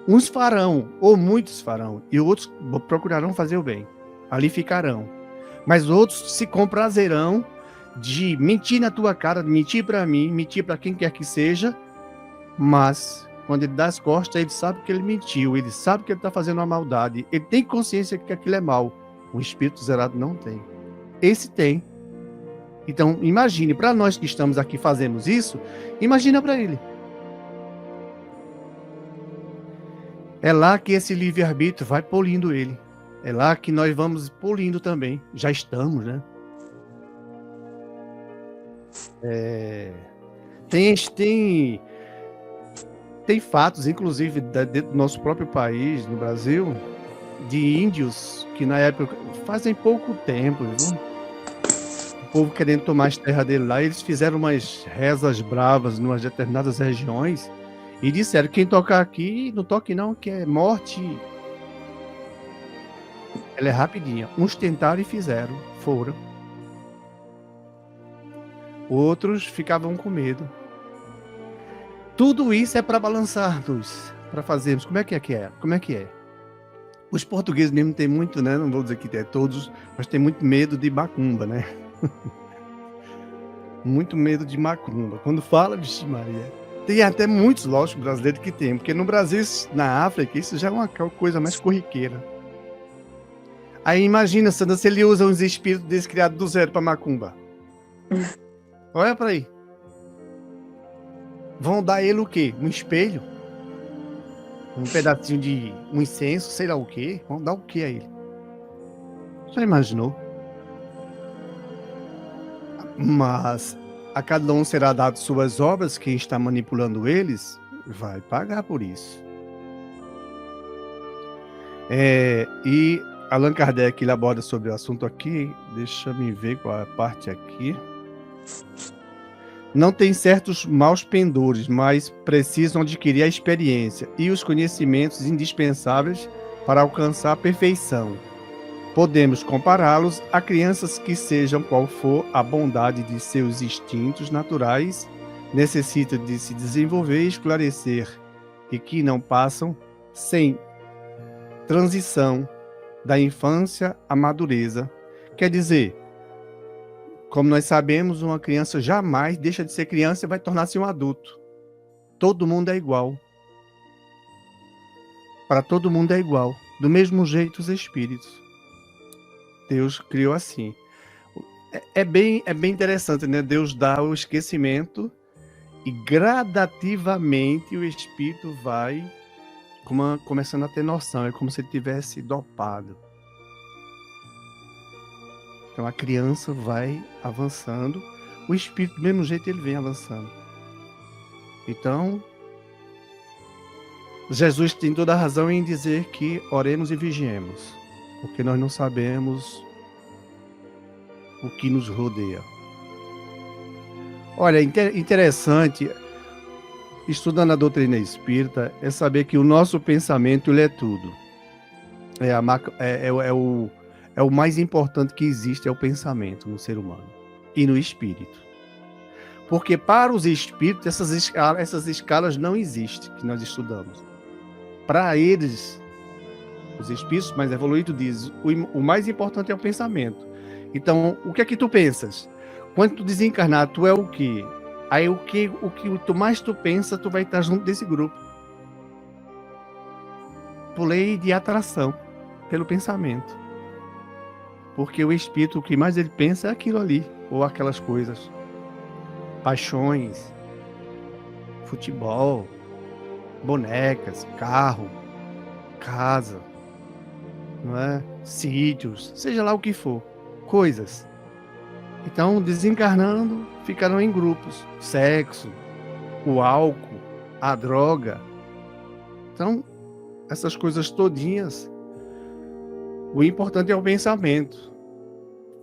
Uns farão, ou muitos farão, e outros procurarão fazer o bem. Ali ficarão. Mas outros se comprazerão de mentir na tua cara, de mentir para mim, mentir para quem quer que seja, mas quando ele dá as costas, ele sabe que ele mentiu, ele sabe que ele está fazendo uma maldade, ele tem consciência que aquilo é mal. O espírito zerado não tem. Esse tem. Então, imagine, para nós que estamos aqui fazemos isso, imagina para ele. É lá que esse livre-arbítrio vai polindo ele. É lá que nós vamos polindo também. Já estamos, né? Tem fatos, inclusive, dentro do nosso próprio país, no Brasil, de índios que na época, fazem pouco tempo, viu? O povo querendo tomar as terras dele lá, eles fizeram umas rezas bravas em umas determinadas regiões e disseram, quem tocar aqui, não toque não, que é morte Ela é rapidinha. Uns tentaram e fizeram, foram. Outros ficavam com medo. Tudo isso é para balançar-nos, para fazermos. Como é que é? Como é que é? Os portugueses mesmo têm muito, né? Não vou dizer que é todos, mas tem muito medo de macumba, né? Muito medo de macumba. Quando fala, vixe Maria, tem até muitos lógicos brasileiros que tem, porque no Brasil, na África, isso já é uma coisa mais corriqueira. Aí imagina, Sandra, se ele usa uns espíritos desse criado do zero para macumba. Olha para aí. Vão dar ele o quê? Um espelho? Um pedacinho de um incenso, sei lá o quê? Vão dar o quê a ele? Já imaginou? Mas a cada um será dado suas obras, quem está manipulando eles vai pagar por isso. E Allan Kardec ele aborda sobre o assunto aqui, deixa eu ver qual é a parte aqui. Não tem certos maus pendores, mas precisam adquirir a experiência e os conhecimentos indispensáveis para alcançar a perfeição. Podemos compará-los a crianças que, sejam qual for a bondade de seus instintos naturais, necessitam de se desenvolver e esclarecer, e que não passam sem transição da infância à madureza. Quer dizer, como nós sabemos, uma criança jamais deixa de ser criança e vai tornar-se um adulto. Todo mundo é igual. Para todo mundo é igual. Do mesmo jeito os espíritos. Deus criou assim. É bem interessante, né? Deus dá o esquecimento e gradativamente o espírito vai começando a ter noção. É como se ele tivesse dopado. Então a criança vai avançando, o espírito do mesmo jeito ele vem avançando. Então, Jesus tem toda a razão em dizer que oremos e vigiemos, porque nós não sabemos o que nos rodeia. Olha, interessante, estudando a doutrina espírita, é saber que o nosso pensamento ele é tudo. É o mais importante que existe, é o pensamento no ser humano e no espírito. Porque para os espíritos, essas escalas não existem, que nós estudamos. Para eles, os espíritos mais evoluídos dizem, o mais importante é o pensamento. Então, o que é que tu pensas? Quando tu desencarnar, tu é o quê? Aí o que mais tu pensa, tu vai estar junto desse grupo. Por lei de atração, pelo pensamento. Porque o espírito, o que mais ele pensa é aquilo ali, ou aquelas coisas. Paixões, futebol, bonecas, carro, casa, não é? Sítios, seja lá o que for, coisas. Então, desencarnando, ficaram em grupos. Sexo, o álcool, a droga. Então, essas coisas todinhas, o importante é o pensamento.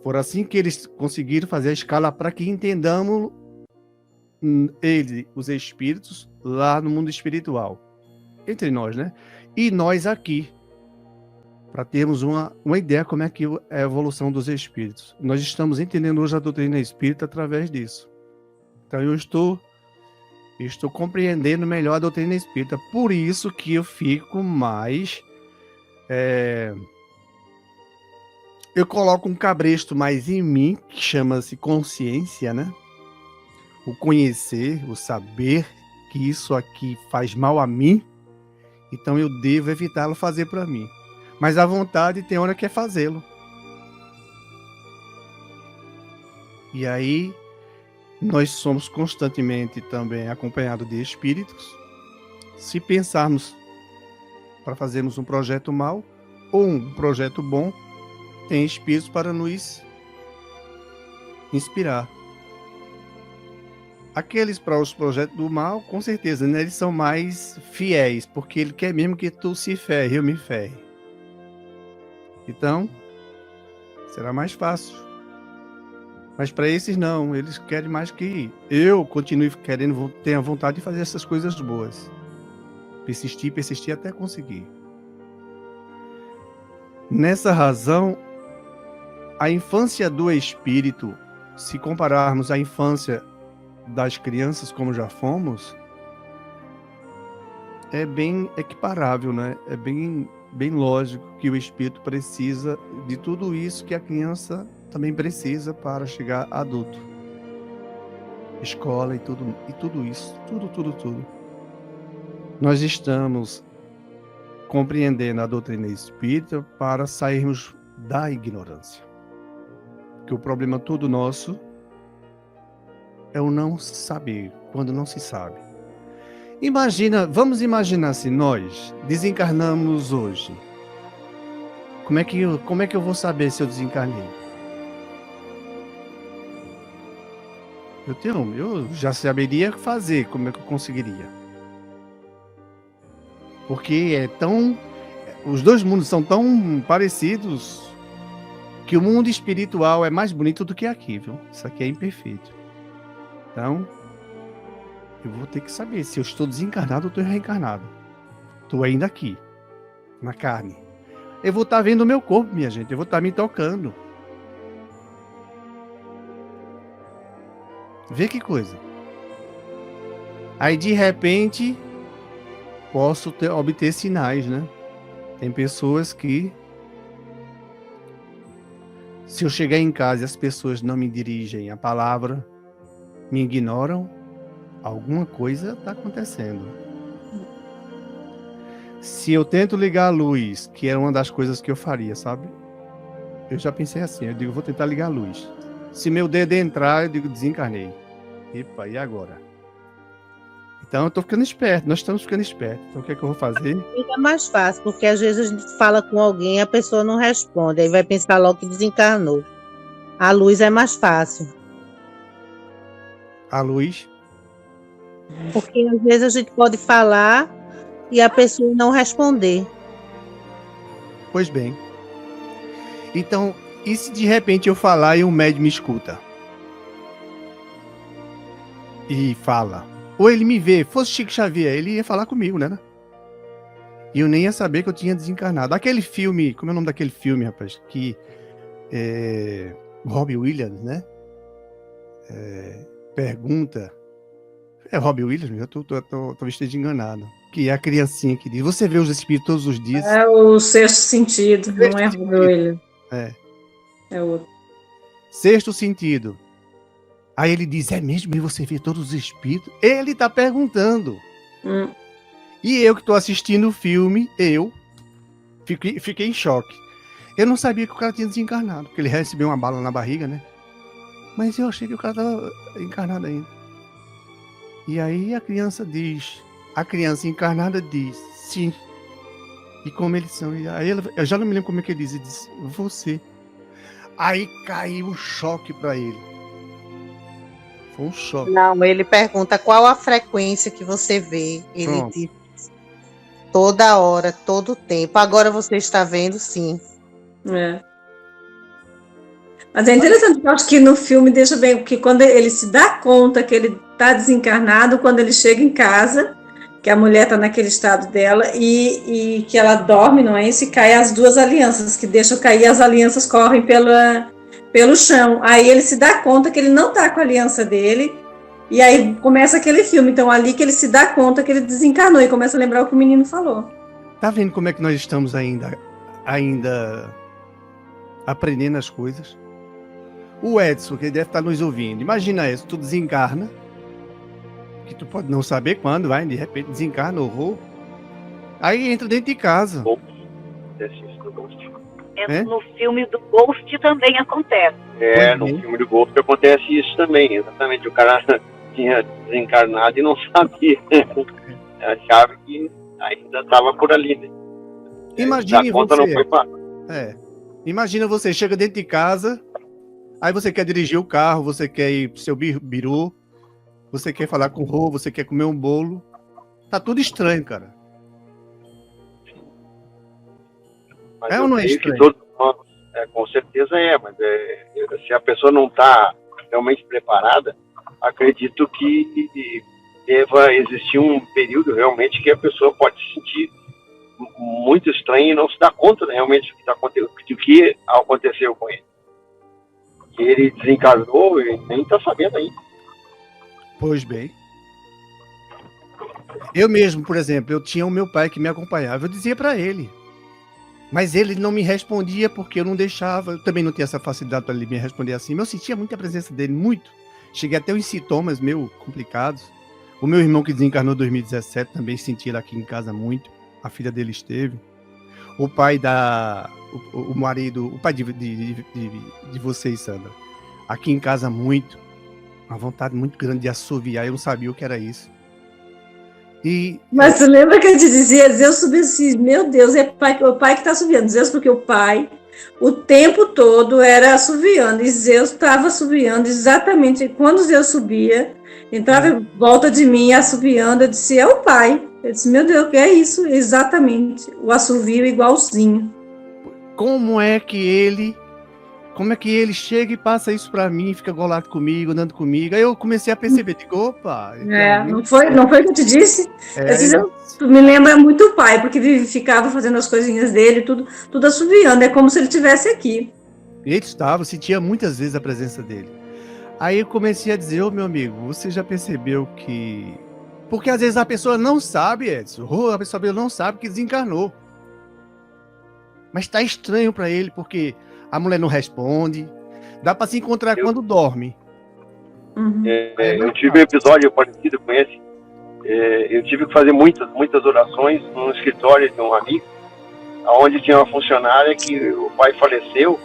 Foi assim que eles conseguiram fazer a escala para que entendamos os espíritos, lá no mundo espiritual. Entre nós, né? E nós aqui, para termos uma ideia como é que é a evolução dos espíritos. Nós estamos entendendo hoje a doutrina espírita através disso. Então eu estou compreendendo melhor a doutrina espírita. Por isso que eu fico mais... eu coloco um cabresto mais em mim, que chama-se consciência, né? O conhecer, o saber que isso aqui faz mal a mim, então eu devo evitá-lo fazer para mim. Mas a vontade tem hora que é fazê-lo. E aí, nós somos constantemente também acompanhados de espíritos. Se pensarmos para fazermos um projeto mau ou um projeto bom, tem espíritos para nos inspirar. Aqueles para os projetos do mal, com certeza, né, eles são mais fiéis, porque ele quer mesmo que tu se ferre, eu me ferre. Então, será mais fácil. Mas para esses não, eles querem mais que eu continue querendo, tenha vontade de fazer essas coisas boas. Persistir até conseguir. Nessa razão, a infância do espírito, se compararmos à infância das crianças como já fomos, é bem equiparável, né? É bem lógico que o espírito precisa de tudo isso que a criança também precisa para chegar adulto. Escola e tudo isso, tudo. Nós estamos compreendendo a doutrina espírita para sairmos da ignorância. Que o problema todo nosso é o não saber, quando não se sabe. Vamos imaginar se nós desencarnamos hoje. Como é que eu vou saber se eu desencarnei? Eu já saberia fazer, como é que eu conseguiria? Porque os dois mundos são tão parecidos que o mundo espiritual é mais bonito do que aqui, viu? Isso aqui é imperfeito. Então, eu vou ter que saber se eu estou desencarnado ou estou reencarnado. Estou ainda aqui, na carne. Eu vou estar vendo o meu corpo, minha gente. Eu vou estar me tocando. Vê que coisa. Aí, de repente, posso obter sinais, né? Tem pessoas que, se eu chegar em casa e as pessoas não me dirigem a palavra, me ignoram, alguma coisa está acontecendo. Se eu tento ligar a luz, que era uma das coisas que eu faria, sabe? Eu já pensei assim, eu digo, vou tentar ligar a luz. Se meu dedo entrar, eu digo, desencarnei. Epa, e agora? Então eu tô ficando esperto, nós estamos ficando espertos. Então o que é que eu vou fazer? Fica mais fácil, porque às vezes a gente fala com alguém e a pessoa não responde, aí vai pensar logo que desencarnou. A luz é mais fácil. A luz? Porque às vezes a gente pode falar e a pessoa não responder. Pois bem. Então, e se de repente eu falar e um médium me escuta? E fala. Ou ele me vê, fosse Chico Xavier, ele ia falar comigo, né? E eu nem ia saber que eu tinha desencarnado. Aquele filme, como é o nome daquele filme, rapaz? Que Robbie Williams, né? Pergunta. É Robbie Williams? Eu tô esteja enganado. Que é a criancinha que diz, você vê os espíritos todos os dias. É o Sexto Sentido, não é Robbie Williams. É outro. Sexto Sentido. Aí ele diz, é mesmo? E você vê todos os espíritos? Ele tá perguntando. E eu que tô assistindo o filme, eu fiquei em choque. Eu não sabia que o cara tinha desencarnado, porque ele recebeu uma bala na barriga, né? Mas eu achei que o cara tava encarnado ainda. E aí a criança encarnada diz, sim. E como eles são? E aí eu já não me lembro como é que ele diz. Ele diz, você. Aí caiu um choque para ele. Foi um choque. Não, ele pergunta qual a frequência que você vê. Ele diz toda hora, todo tempo. Agora você está vendo, sim. Mas é interessante, eu acho que no filme deixa bem, porque quando ele se dá conta que ele está desencarnado, quando ele chega em casa, que a mulher está naquele estado dela, e que ela dorme, não é isso? E cai as duas alianças, que deixam cair, as alianças correm pelo chão. Aí ele se dá conta que ele não está com a aliança dele, e aí começa aquele filme. Então ali que ele se dá conta que ele desencarnou, e começa a lembrar o que o menino falou. Tá vendo como é que nós estamos ainda aprendendo as coisas? O Edson, que deve estar nos ouvindo, imagina isso, tu desencarna, que tu pode não saber quando, vai, de repente desencarna, horror. Aí entra dentro de casa. No filme do Ghost também acontece. No filme do Ghost acontece isso também, exatamente. O cara tinha desencarnado e não sabia. Achava que ainda estava por ali, né? Imagine conta você. Não foi fácil. Imagina você, chega dentro de casa, aí você quer dirigir o carro, você quer ir pro seu biru, você quer falar com o Rô, você quer comer um bolo. Tá tudo estranho, cara. Mas ou não é estranho? Com certeza mas se a pessoa não está realmente preparada, acredito que deva existir um período realmente que a pessoa pode se sentir muito estranho e não se dá conta, né, realmente do que aconteceu com ele. Que ele desencarnou e nem está sabendo ainda. Pois bem. Eu mesmo, por exemplo, eu tinha o meu pai que me acompanhava, eu dizia para ele. Mas ele não me respondia porque eu não deixava, eu também não tinha essa facilidade para ele me responder assim, mas eu sentia muita presença dele, muito. Cheguei até uns sintomas meio complicados. O meu irmão que desencarnou em 2017 também sentia aqui em casa muito, a filha dele esteve. O pai o marido, o pai de vocês, Sandra, aqui em casa muito, uma vontade muito grande de assoviar, eu não sabia o que era isso. Mas você lembra que eu te dizia, Zeus subiu assim, meu Deus, é o pai que está assoviando, Zeus, porque o pai, o tempo todo era assoviando, e Zeus estava assoviando exatamente, quando Zeus subia, entrava em volta de mim, assoviando, eu disse, é o pai. Eu disse, meu Deus, o que é isso? Exatamente, o assovio igualzinho. Como é que ele chega e passa isso pra mim, fica golado comigo, andando comigo? Aí eu comecei a perceber, digo, opa... Não foi que eu te disse? Tu me lembra muito o pai, porque ficava fazendo as coisinhas dele, tudo assoviando, é como se ele estivesse aqui. Ele estava, sentia muitas vezes a presença dele. Aí eu comecei a dizer, meu amigo, você já percebeu que... Porque às vezes a pessoa não sabe, Edson, a pessoa não sabe que desencarnou. Mas tá estranho para ele, porque a mulher não responde. Dá para se encontrar quando dorme. Uhum. Eu tive um episódio parecido com esse. Eu tive que fazer muitas orações no escritório de um amigo, onde tinha uma funcionária que o pai faleceu.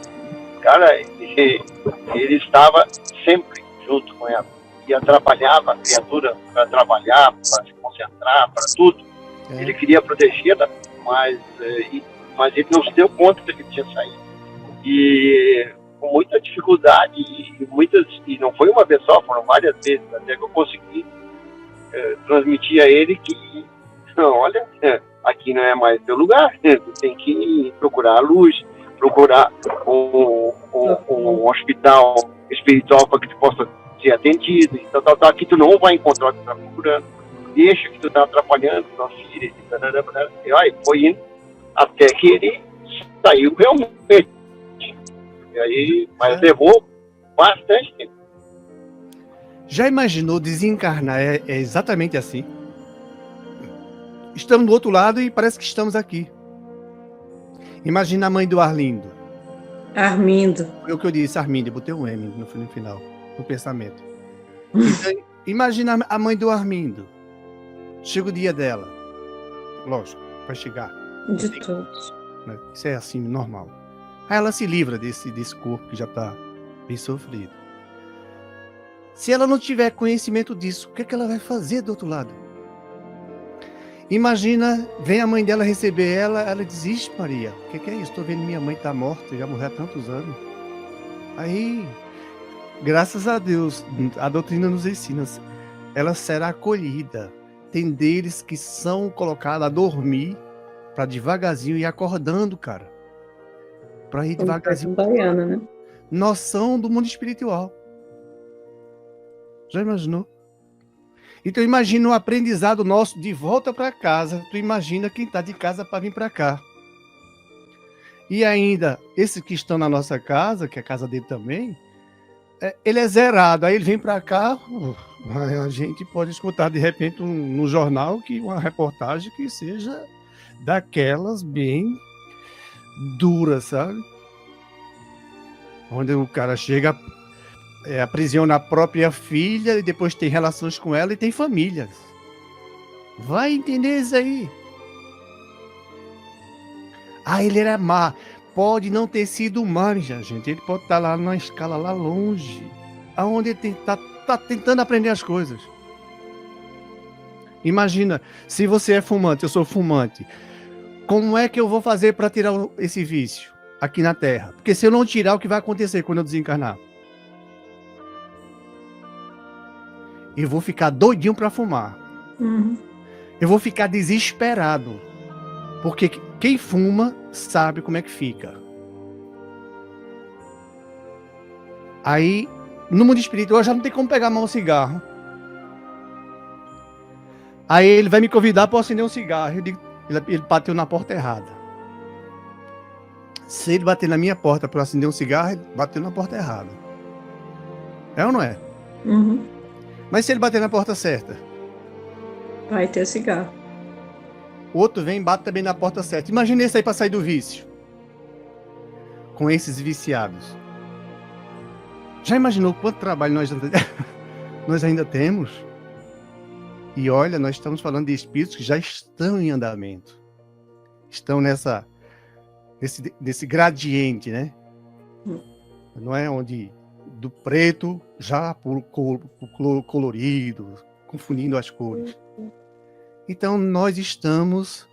Cara, ele estava sempre junto com ela. E atrapalhava a criatura para trabalhar, para se concentrar, para tudo. Ele queria protegê-la, mas ele não se deu conta de que ele tinha saído. E com muita dificuldade, e não foi uma vez só, foram várias vezes, até que eu consegui transmitir a ele que, não, olha, aqui não é mais teu lugar, tu tem que procurar a luz, procurar um hospital espiritual para que tu possa ser atendido, e tal. Aqui tu não vai encontrar o que tu está procurando, deixa que tu está atrapalhando tua filha, e aí foi indo até que ele saiu realmente. E aí, mas levou bastante tempo. Já imaginou desencarnar? É exatamente assim. Estamos do outro lado e parece que estamos aqui. Imagina a mãe do Arlindo. Armindo. Foi o que eu disse, Armindo, eu botei um M no final, no pensamento. Então, imagina a mãe do Armindo. Chega o dia dela. Lógico, vai chegar. De todos. Isso é assim, normal. Aí ela se livra desse corpo que já está bem sofrido. Se ela não tiver conhecimento disso, o que é que ela vai fazer do outro lado? Imagina, vem a mãe dela receber ela diz, ixi, Maria, o que é isso? Estou vendo minha mãe tá morta, já morreu há tantos anos. Aí, graças a Deus, a doutrina nos ensina, ela será acolhida. Tem deles que são colocados a dormir para devagarzinho ir acordando, cara. Para ir devagarzinho. Baiana, né? Noção do mundo espiritual. Já imaginou? Então imagina o aprendizado nosso de volta para casa. Tu imagina quem está de casa para vir para cá. E ainda, esses que estão na nossa casa, que é a casa dele também, ele é zerado. Aí ele vem para cá, a gente pode escutar de repente no jornal uma reportagem que seja daquelas bem duras, sabe? Onde o cara chega, aprisiona a própria filha e depois tem relações com ela e tem famílias. Vai entender isso aí. Ele era má. Pode não ter sido má, minha gente. Ele pode estar lá na escala lá longe, aonde ele tá tentando aprender as coisas. Imagina, se você é fumante, eu sou fumante. Como é que eu vou fazer para tirar esse vício aqui na Terra? Porque se eu não tirar, o que vai acontecer quando eu desencarnar? Eu vou ficar doidinho para fumar. Uhum. Eu vou ficar desesperado. Porque quem fuma sabe como é que fica. Aí, no mundo espiritual, já não tem como pegar a mão um cigarro. Aí ele vai me convidar para acender um cigarro. Eu digo, Ele bateu na porta errada. Se ele bater na minha porta para acender um cigarro, ele bateu na porta errada. É ou não é? Uhum. Mas se ele bater na porta certa? Vai ter cigarro. O outro vem e bate também na porta certa. Imagina esse aí para sair do vício. Com esses viciados. Já imaginou quanto trabalho nós ainda temos? E olha, nós estamos falando de espíritos que já estão em andamento. Estão nesse gradiente, né? Não é onde do preto já por colorido, confundindo as cores. Então nós estamos...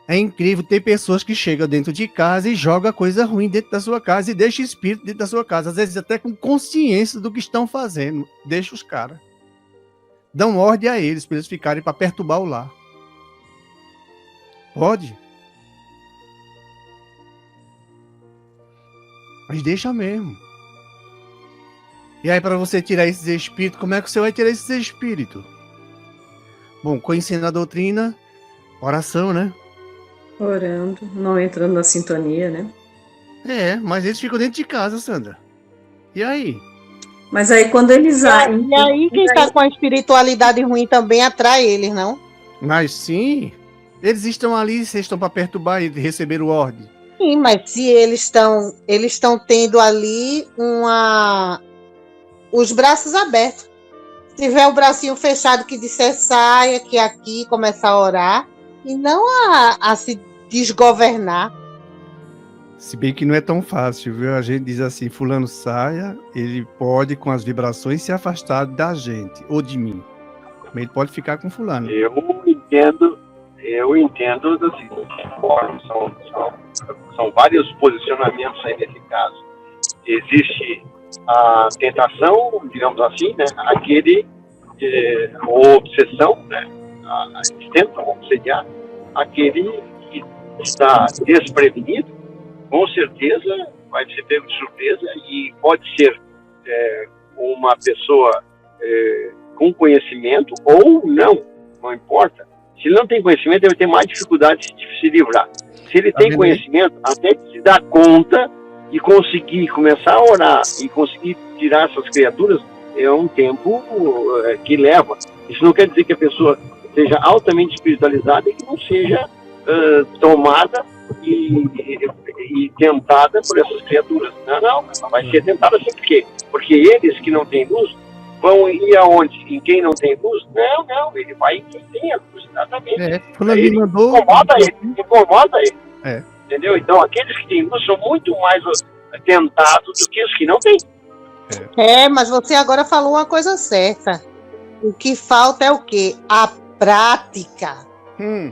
É incrível ter pessoas que chegam dentro de casa e jogam coisa ruim dentro da sua casa e deixam espírito dentro da sua casa, às vezes até com consciência do que estão fazendo. Deixa os caras. Dão ordem a eles, para eles ficarem para perturbar o lar. Pode. Mas deixa mesmo. E aí, para você tirar esses espíritos, como é que você vai tirar esses espíritos? Bom, conhecendo a doutrina, oração, né? Orando, não entrando na sintonia, né? É, mas eles ficam dentro de casa, Sandra. E aí? Mas aí quando eles... E aí quem está com a espiritualidade ruim também atrai eles, não? Mas sim, eles estão ali, vocês estão para perturbar e receber ordem. Sim, mas se eles estão tendo ali os braços abertos. Se tiver o bracinho fechado que disser saia, que aqui começar a orar, e não a se desgovernar. Se bem que não é tão fácil, viu? A gente diz assim, fulano saia, ele pode com as vibrações se afastar da gente, ou de mim. Mas ele pode ficar com fulano. Eu entendo da seguinte forma, são vários posicionamentos aí nesse caso. Existe a tentação, digamos assim, né? Aquele, ou obsessão, né? Eles tentam obsediar aquele que está desprevenido, com certeza vai ser pego de surpresa e pode ser uma pessoa com conhecimento ou não importa. Se ele não tem conhecimento, ele vai ter mais dificuldade de se livrar. Se ele tem conhecimento, até de se dar conta e conseguir começar a orar e conseguir tirar essas criaturas, é um tempo que leva. Isso não quer dizer que a pessoa seja altamente espiritualizada e que não seja tomada e tentada por essas criaturas. Não, vai ser tentada assim por quê? Porque eles que não têm luz vão ir aonde? Em quem não tem luz? Não, ele vai em quem tem a luz, exatamente. Ele mandou... Incomoda ele. Entendeu? Então, aqueles que têm luz são muito mais tentados do que os que não têm. Mas você agora falou uma coisa certa. O que falta é o quê? A prática.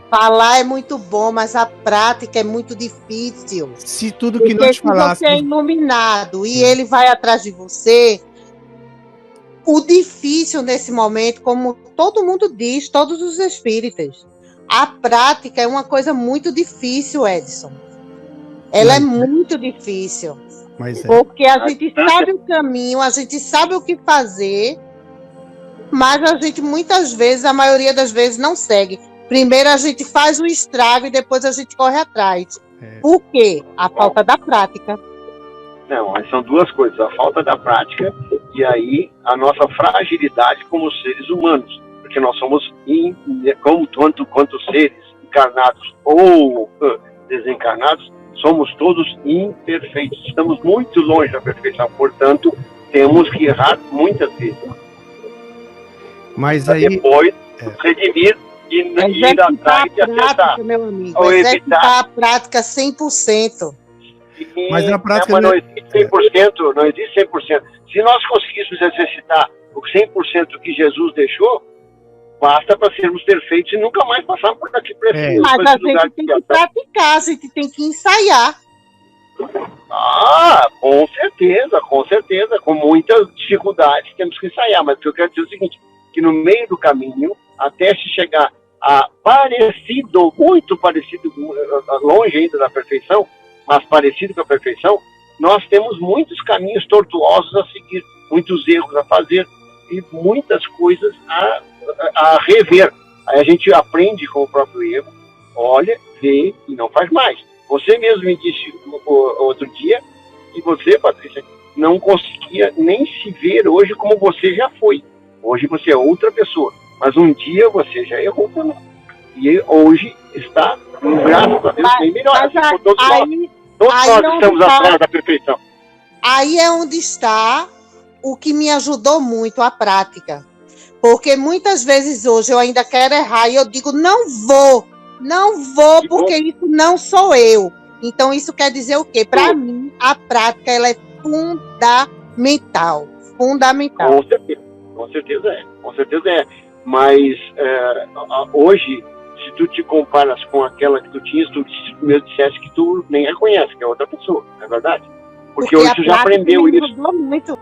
Falar é muito bom, mas a prática é muito difícil. Se tudo que nós falássemos... Se você é iluminado e ele vai atrás de você, o difícil nesse momento, como todo mundo diz, todos os espíritas, a prática é uma coisa muito difícil, Edson. Ela é muito difícil. Porque a gente sabe o caminho, a gente sabe o que fazer, mas a gente muitas vezes, a maioria das vezes, não segue. Primeiro a gente faz o estrago e depois a gente corre atrás. Por quê? A falta da prática. Não, são duas coisas. A falta da prática e aí a nossa fragilidade como seres humanos. Porque nós somos, quanto seres encarnados ou desencarnados, somos todos imperfeitos. Estamos muito longe da perfeição. Portanto, temos que errar muitas vezes. Mas aí... Depois, redimir e ir atrás e acertar. Meu amigo, exercitar a prática 100%. Mas na prática... não existe 100%, não existe 100%. Se nós conseguíssemos exercitar o 100% que Jesus deixou, basta para sermos perfeitos e nunca mais passarmos por aqui. Mas a gente tem que praticar, a gente tem que ensaiar. Com certeza. Com muita dificuldade temos que ensaiar. Mas o que eu quero dizer é o seguinte, que no meio do caminho, até se chegar a muito parecido, longe ainda da perfeição, mas parecido com a perfeição, nós temos muitos caminhos tortuosos a seguir, muitos erros a fazer e muitas coisas a rever. Aí a gente aprende com o próprio erro, olha, vê e não faz mais. Você mesmo me disse outro dia que você, Patrícia, não conseguia nem se ver hoje como você já foi. Hoje você é outra pessoa, mas um dia você já errou também. E hoje está, graças a Deus, bem melhor. Todos nós estamos atrás da perfeição. Aí é onde está o que me ajudou muito, a prática. Porque muitas vezes hoje eu ainda quero errar e eu digo, não vou, porque isso não sou eu. Então isso quer dizer o quê? Para mim, a prática ela é fundamental. Fundamental. Com certeza é. Mas hoje, se tu te comparas com aquela que tu tinhas, tu mesmo disseste que tu nem a conhece, que é outra pessoa, não é verdade? Porque hoje tu já aprendeu isso. Muito.